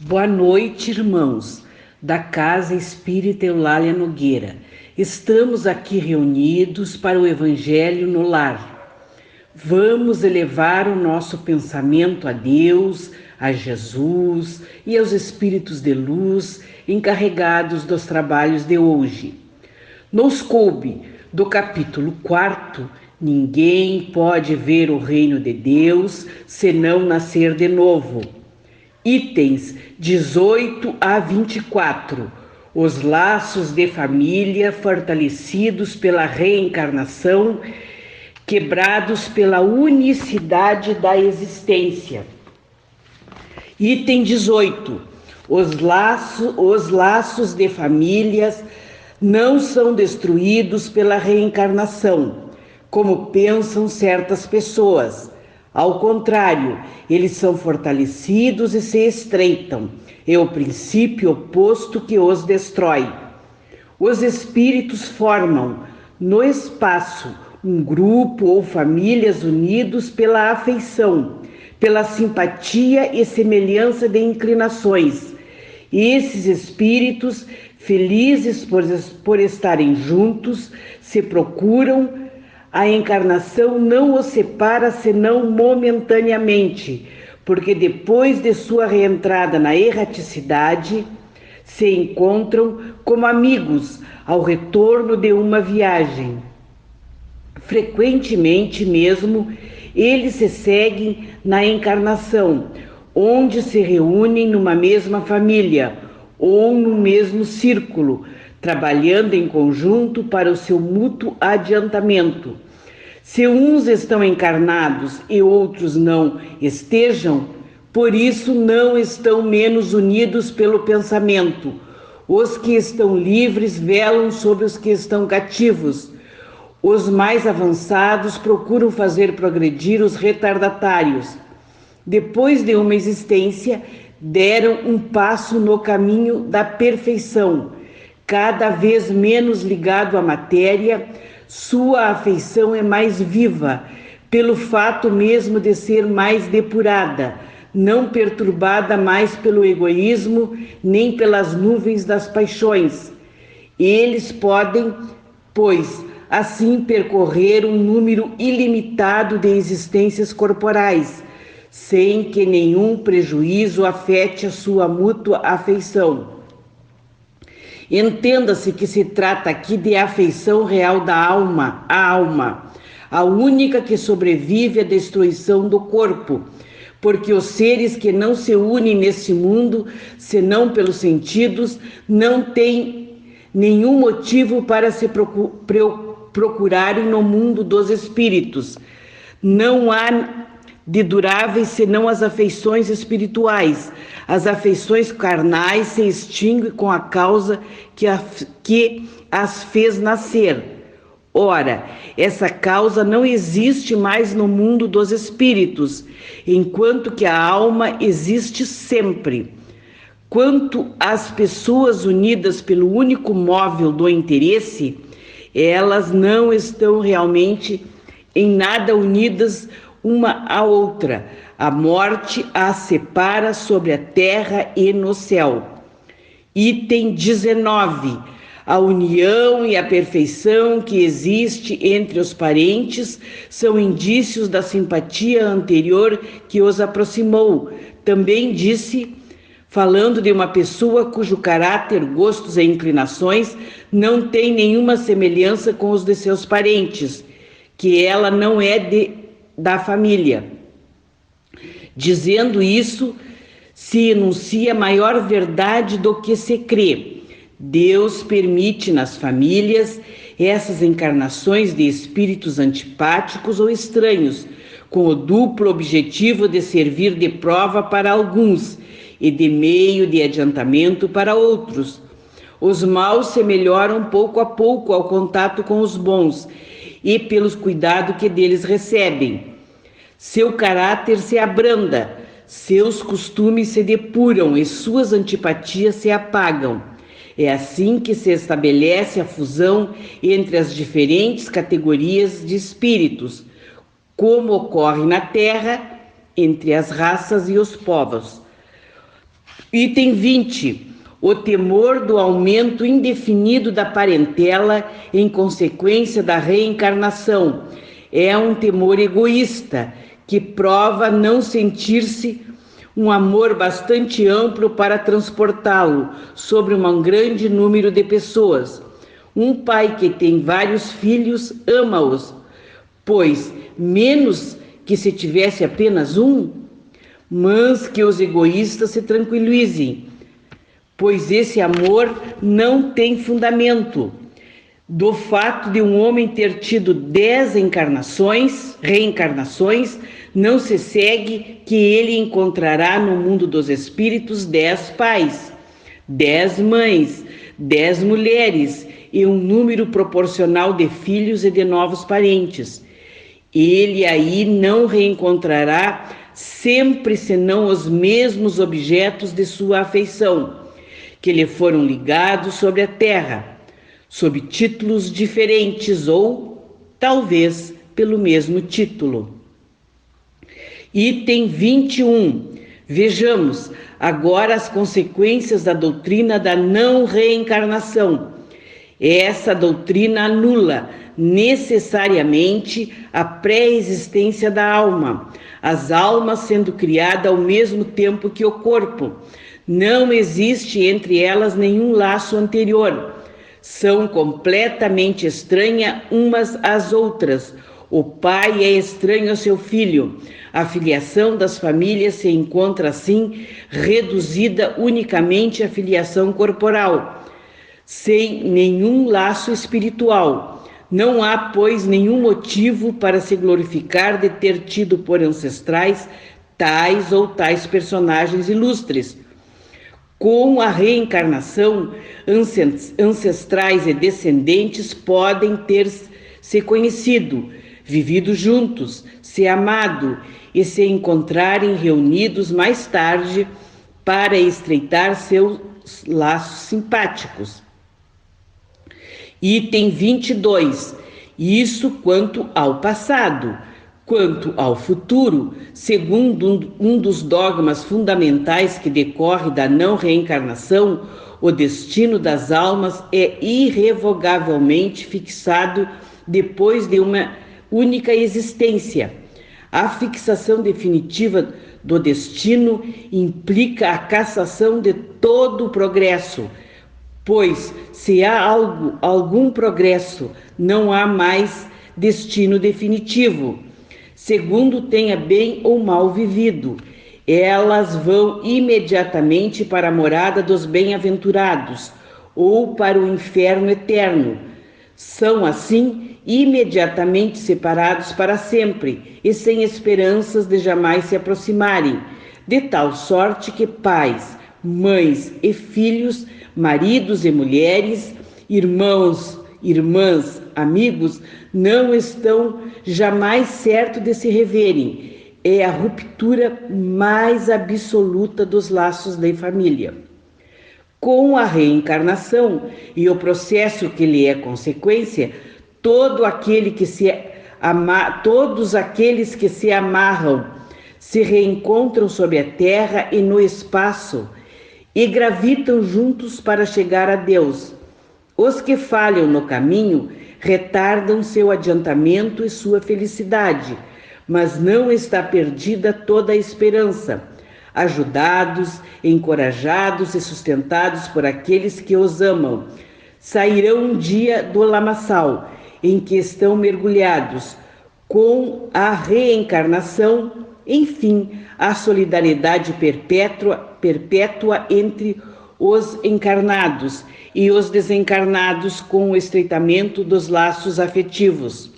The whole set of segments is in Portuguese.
Boa noite, irmãos da Casa Espírita Eulália Nogueira. Estamos aqui reunidos para o Evangelho no Lar. Vamos elevar o nosso pensamento a Deus, a Jesus e aos Espíritos de luz encarregados dos trabalhos de hoje. Nos coube do capítulo 4, ninguém pode ver o reino de Deus senão nascer de novo. Itens 18 a 24. Os laços de família fortalecidos pela reencarnação, quebrados pela unicidade da existência. Item 18. Os laços de famílias não são destruídos pela reencarnação, como pensam certas pessoas. Ao contrário, eles são fortalecidos e se estreitam. É o princípio oposto que os destrói. Os espíritos formam, no espaço, um grupo ou famílias unidos pela afeição, pela simpatia e semelhança de inclinações. Esses espíritos, felizes por estarem juntos, se procuram. A encarnação não os separa senão momentaneamente, porque depois de sua reentrada na erraticidade, se encontram como amigos ao retorno de uma viagem. Frequentemente mesmo, eles se seguem na encarnação, onde se reúnem numa mesma família ou no mesmo círculo, trabalhando em conjunto para o seu mútuo adiantamento. Se uns estão encarnados e outros não estejam, por isso não estão menos unidos pelo pensamento. Os que estão livres velam sobre os que estão cativos. Os mais avançados procuram fazer progredir os retardatários. Depois de uma existência, deram um passo no caminho da perfeição, cada vez menos ligado à matéria. Sua afeição é mais viva, pelo fato mesmo de ser mais depurada, não perturbada mais pelo egoísmo, nem pelas nuvens das paixões. Eles podem, pois, assim percorrer um número ilimitado de existências corporais, sem que nenhum prejuízo afete a sua mútua afeição. Entenda-se que se trata aqui de afeição real da alma, a única que sobrevive à destruição do corpo, porque os seres que não se unem nesse mundo, senão pelos sentidos, não têm nenhum motivo para se procurarem no mundo dos espíritos. Não há de duráveis senão as afeições espirituais. As afeições carnais se extinguem com a causa que as fez nascer. Ora, essa causa não existe mais no mundo dos espíritos, enquanto que a alma existe sempre. Quanto às pessoas unidas pelo único móvel do interesse, elas não estão realmente em nada unidas uma à outra. A morte as separa sobre a terra e no céu. Item 19. A união e a perfeição que existe entre os parentes são indícios da simpatia anterior que os aproximou. Também disse, falando de uma pessoa cujo caráter, gostos e inclinações não tem nenhuma semelhança com os de seus parentes, que ela não é da família. Dizendo isso, se enuncia maior verdade do que se crê. Deus permite nas famílias essas encarnações de espíritos antipáticos ou estranhos, com o duplo objetivo de servir de prova para alguns e de meio de adiantamento para outros. Os maus se melhoram pouco a pouco ao contato com os bons e pelos cuidados que deles recebem. Seu caráter se abranda, seus costumes se depuram e suas antipatias se apagam. É assim que se estabelece a fusão entre as diferentes categorias de espíritos, como ocorre na Terra entre as raças e os povos. Item 20. O temor do aumento indefinido da parentela em consequência da reencarnação é um temor egoísta que prova não sentir-se um amor bastante amplo para transportá-lo sobre um grande número de pessoas. Um pai que tem vários filhos ama-os, pois menos que se tivesse apenas um, mas que os egoístas se tranquilizem, pois esse amor não tem fundamento. Do fato de um homem ter tido 10 reencarnações, não se segue que ele encontrará no mundo dos espíritos 10 pais, 10 mães, 10 mulheres e um número proporcional de filhos e de novos parentes. Ele aí não reencontrará sempre senão os mesmos objetos de sua afeição, que lhe foram ligados sobre a terra, sob títulos diferentes ou, talvez, pelo mesmo título. Item 21. Vejamos agora as consequências da doutrina da não reencarnação. Essa doutrina anula necessariamente a pré-existência da alma, as almas sendo criadas ao mesmo tempo que o corpo. Não existe entre elas nenhum laço anterior. São completamente estranhas umas às outras. O pai é estranho ao seu filho. A filiação das famílias se encontra assim reduzida unicamente à filiação corporal, sem nenhum laço espiritual. Não há, pois, nenhum motivo para se glorificar de ter tido por ancestrais tais ou tais personagens ilustres. Com a reencarnação, ancestrais e descendentes podem ter se conhecido, vivido juntos, se amado e se encontrarem reunidos mais tarde para estreitar seus laços simpáticos. Item 22. Isso quanto ao passado. Quanto ao futuro, segundo um dos dogmas fundamentais que decorre da não reencarnação, o destino das almas é irrevogavelmente fixado depois de uma única existência. A fixação definitiva do destino implica a cassação de todo o progresso, pois se há algum progresso, não há mais destino definitivo. Segundo tenha bem ou mal vivido, elas vão imediatamente para a morada dos bem-aventurados ou para o inferno eterno. São, assim, imediatamente separados para sempre e sem esperanças de jamais se aproximarem, de tal sorte que pais, mães e filhos, maridos e mulheres, irmãos, irmãs, amigos, não estão jamais certos de se reverem. É a ruptura mais absoluta dos laços da família. Com a reencarnação e o processo que lhe é consequência, todos aqueles que se amarram se reencontram sobre a terra e no espaço e gravitam juntos para chegar a Deus. Os que falham no caminho retardam seu adiantamento e sua felicidade, mas não está perdida toda a esperança. Ajudados, encorajados e sustentados por aqueles que os amam, sairão um dia do lamaçal em que estão mergulhados. Com a reencarnação, enfim, a solidariedade perpétua entre os encarnados e os desencarnados com o estreitamento dos laços afetivos.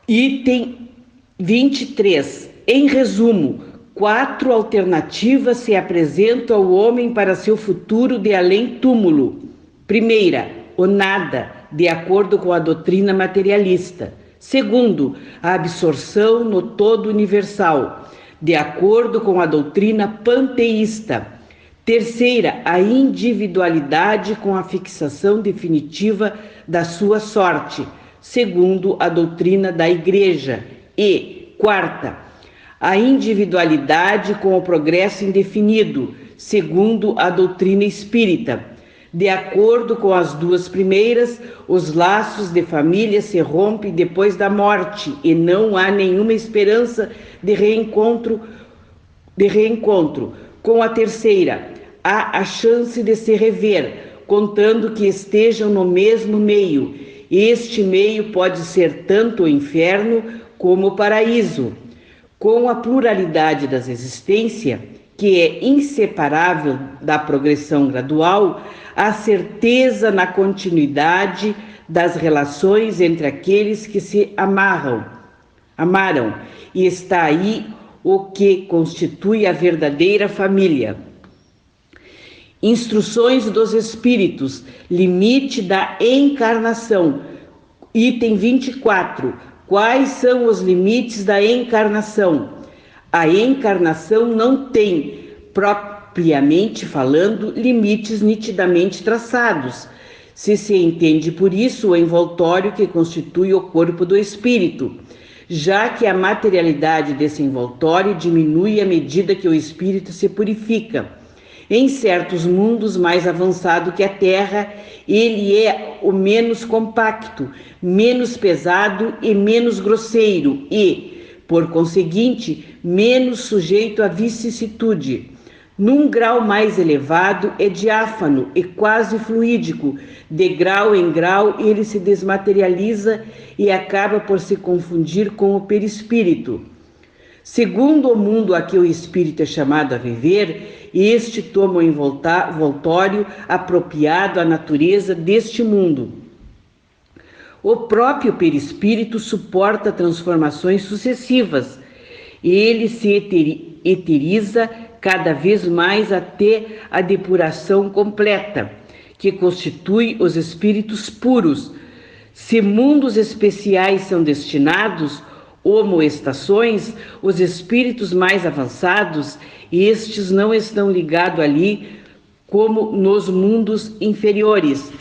Item 23. Em resumo, 4 alternativas se apresentam ao homem para seu futuro de além-túmulo. Primeira, o nada, de acordo com a doutrina materialista. Segundo, a absorção no todo universal, de acordo com a doutrina panteísta. Terceira, a individualidade com a fixação definitiva da sua sorte, segundo a doutrina da Igreja. E, quarta, a individualidade com o progresso indefinido, segundo a doutrina espírita. De acordo com as duas primeiras, os laços de família se rompem depois da morte e não há nenhuma esperança de reencontro. Com a terceira, há a chance de se rever, contando que estejam no mesmo meio. Este meio pode ser tanto o inferno como o paraíso. Com a pluralidade das existências, que é inseparável da progressão gradual, há certeza na continuidade das relações entre aqueles que se amaram, e está aí o que constitui a verdadeira família. Instruções dos Espíritos, limite da encarnação. Item 24. Quais são os limites da encarnação? A encarnação não tem, propriamente falando, limites nitidamente traçados. Se entende por isso o envoltório que constitui o corpo do espírito, já que a materialidade desse envoltório diminui à medida que o espírito se purifica. Em certos mundos mais avançados que a Terra, ele é o menos compacto, menos pesado e menos grosseiro e, por conseguinte, menos sujeito à vicissitude. Num grau mais elevado, é diáfano e quase fluídico. De grau em grau, ele se desmaterializa e acaba por se confundir com o perispírito. Segundo o mundo a que o espírito é chamado a viver, este toma o envoltório apropriado à natureza deste mundo. O próprio perispírito suporta transformações sucessivas. Ele se eteriza cada vez mais até a depuração completa, que constitui os espíritos puros. Se mundos especiais são destinados, homoestações, os espíritos mais avançados, estes não estão ligados ali como nos mundos inferiores.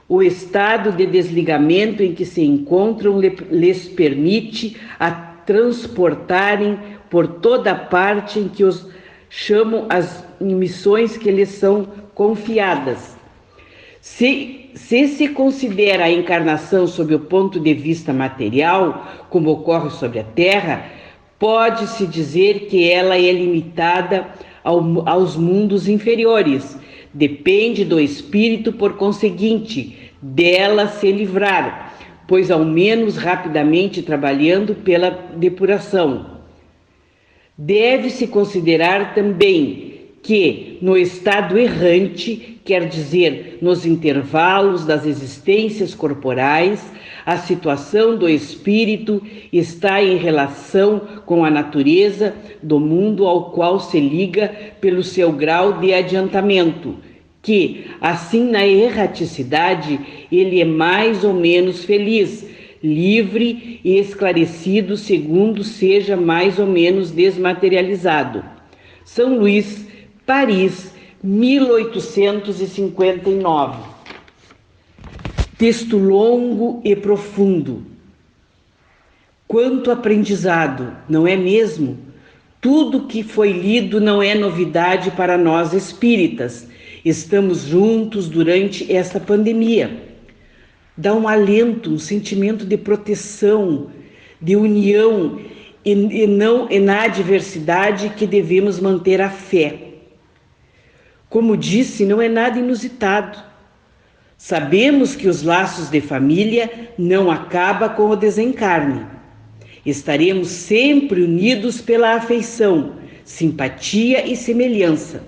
O estado de desligamento em que se encontram lhes permite a transportarem por toda parte em que os chamam as missões que lhes são confiadas. Se considera a encarnação sob o ponto de vista material, como ocorre sobre a Terra, pode-se dizer que ela é limitada aos mundos inferiores. Depende do espírito, por conseguinte, dela se livrar, pois ao menos rapidamente trabalhando pela depuração. Deve-se considerar também que, no estado errante, quer dizer, nos intervalos das existências corporais, a situação do espírito está em relação com a natureza do mundo ao qual se liga pelo seu grau de adiantamento, que, assim na erraticidade, ele é mais ou menos feliz, livre e esclarecido segundo seja mais ou menos desmaterializado. São Luís, Paris, 1859. Texto longo e profundo. Quanto aprendizado, não é mesmo? Tudo que foi lido não é novidade para nós espíritas. Estamos juntos durante esta pandemia. Dá um alento, um sentimento de proteção, de união, e na adversidade que devemos manter a fé. Como disse, não é nada inusitado. Sabemos que os laços de família não acabam com o desencarne. Estaremos sempre unidos pela afeição, simpatia e semelhança.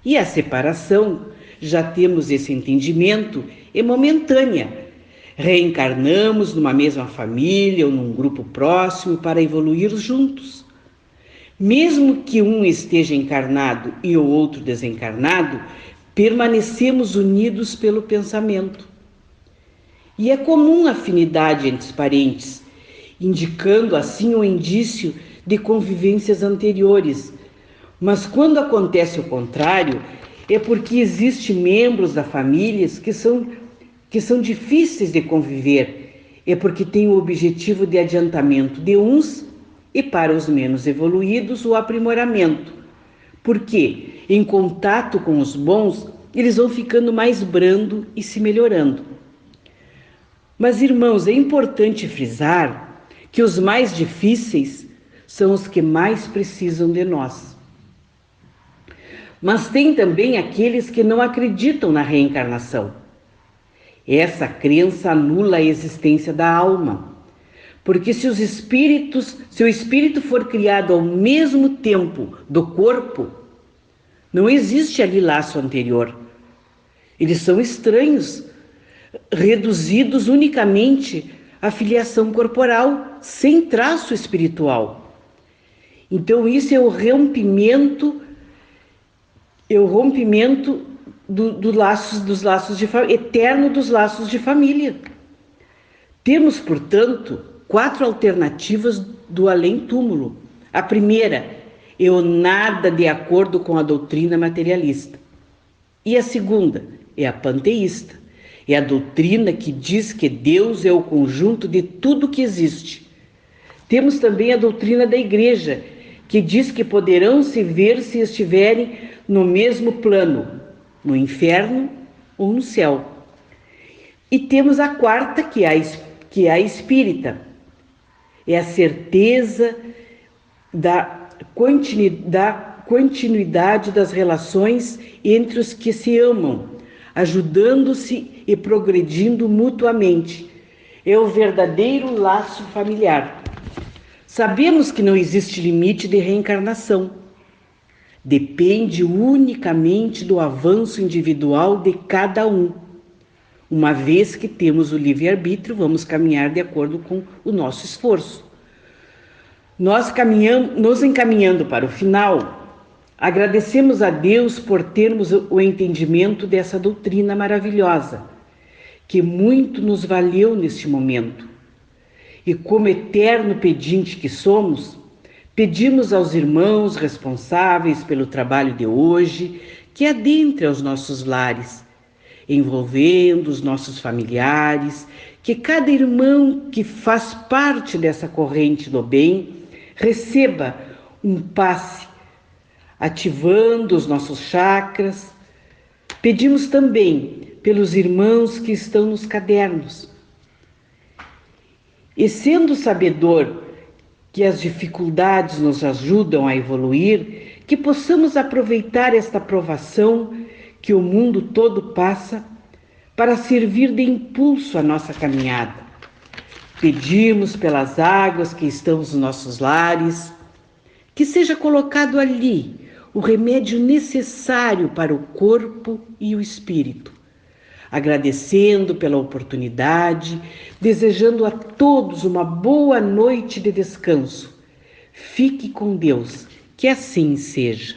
E a separação, já temos esse entendimento, é momentânea. Reencarnamos numa mesma família ou num grupo próximo para evoluir juntos. Mesmo que um esteja encarnado e o outro desencarnado, permanecemos unidos pelo pensamento. E é comum a afinidade entre os parentes, indicando assim um indício de convivências anteriores. Mas quando acontece o contrário, é porque existem membros da família que são difíceis de conviver, é porque têm o objetivo de adiantamento de uns e para os menos evoluídos o aprimoramento, porque em contato com os bons eles vão ficando mais brando e se melhorando. Mas, irmãos, é importante frisar que os mais difíceis são os que mais precisam de nós. Mas tem também aqueles que não acreditam na reencarnação. Essa crença anula a existência da alma, porque se o espírito for criado ao mesmo tempo do corpo, não existe ali laço anterior. Eles são estranhos, reduzidos unicamente à filiação corporal, sem traço espiritual. Então isso é o rompimento dos laços de família, eterno dos laços de família. Temos, portanto, 4 alternativas do além-túmulo. A primeira é o nada de acordo com a doutrina materialista. E a segunda é a panteísta. É a doutrina que diz que Deus é o conjunto de tudo que existe. Temos também a doutrina da Igreja, que diz que poderão se ver se estiverem no mesmo plano, no inferno ou no céu. E temos a quarta, que é a espírita. É a certeza da continuidade das relações entre os que se amam, ajudando-se e progredindo mutuamente. É o verdadeiro laço familiar. Sabemos que não existe limite de reencarnação. Depende unicamente do avanço individual de cada um. Uma vez que temos o livre-arbítrio, vamos caminhar de acordo com o nosso esforço. Nos encaminhando para o final, agradecemos a Deus por termos o entendimento dessa doutrina maravilhosa, que muito nos valeu neste momento. E como eterno pedinte que somos, pedimos aos irmãos responsáveis pelo trabalho de hoje que adentre aos nossos lares, envolvendo os nossos familiares, que cada irmão que faz parte dessa corrente do bem receba um passe, ativando os nossos chakras. Pedimos também pelos irmãos que estão nos cadernos. E sendo sabedor que as dificuldades nos ajudam a evoluir, que possamos aproveitar esta provação que o mundo todo passa para servir de impulso à nossa caminhada. Pedimos pelas águas que estão nos nossos lares, que seja colocado ali o remédio necessário para o corpo e o espírito. Agradecendo pela oportunidade, desejando a todos uma boa noite de descanso. Fique com Deus, que assim seja.